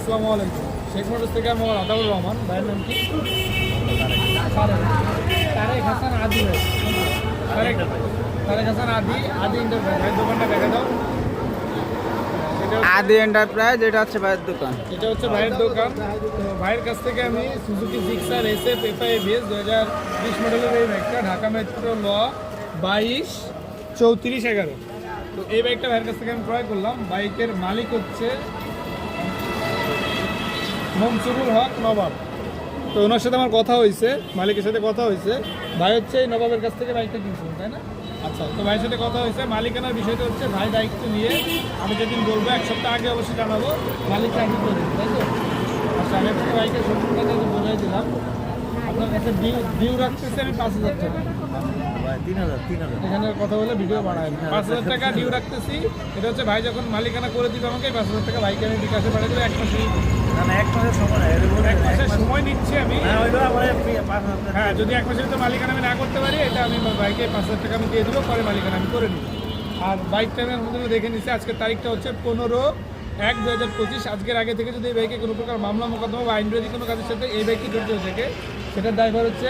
আসসালামু আলাইকুম। শেখ মোটরস থেকে আমি মোহাম্মদ আতাউর রহমান। ভাইয়ের নাম কি? তারেক হাসান আদি ভাই। তারেক হাসান আদি এন্টারপ্রাইজ। ভাইয়ের দোকানটা দেখা দাও। আদি এন্টারপ্রাইজ, এটা হচ্ছে ভাইয়ের দোকান। এটা হচ্ছে ভাইয়ের দোকান। তো ভাইয়ের কাছ থেকে আমি সুজুকি জিক্সার SF FI-ABS 2020 মডেলের এই বাইকটা, ঢাকা মেট্রো ল 22-34-11। তো এই বাইকটা ভাইয়ের কাছ থেকে আমি ক্রয় করলাম। বাইকের মালিক হচ্ছে মনসুরুল হক নবাব। তো ওনার সাথে আমার কথা হয়েছে, মালিকের সাথে কথা হয়েছে। ভাই হচ্ছে এই নবাবের কাছ থেকে বাইকটা কিনছিলেন, তাই না? আচ্ছা, তো ভাইয়ের সাথে কথা হয়েছে। মালিকানার বিষয়টা হচ্ছে ভাই দায়িত্ব নিয়ে আমি যেদিন বলবো 1 সপ্তাহ আগে অবশ্যই জানাবো, মালিককে আমি করে দেবো, তাই তো? আচ্ছা, আমি আপনাকে বাইকের সম্পূর্ণটা বোঝাই দিলাম। আপনার কাছে ডিউ রাখতেছি আমি 5,000 টাকা। 3,000 এখানে কথা বলে ভিডিও বানায় 5,000 টাকা ডিউ রাখতেছি। এটা হচ্ছে ভাই যখন মালিকানা করে দিবে আমাকে, 5,000 টাকা বাইকে আমি বিকাশে পাঠিয়ে দেবো। 1 মাসের সময় নিচ্ছে আমি। হ্যাঁ, যদি 1 মাসের ভিতরে মালিকানা আমি না করতে পারি, এটা আমি বাইকে 5,000 টাকা আমি দিয়ে দেবো, পরে মালিকানা আমি করে নিব। আর বাইকটা আমি আমাদের দেখে নিচ্ছি। আজকের তারিখটা হচ্ছে 15/1/2025। আজকের আগে থেকে যদি এই বাইকে কোনো প্রকার মামলা মোকদ্দমা বা আইনবিরোধী কোনো কাজের সাথে এই বাইকটি জড়িত হয়ে থাকে, সেটার দায়ভার হচ্ছে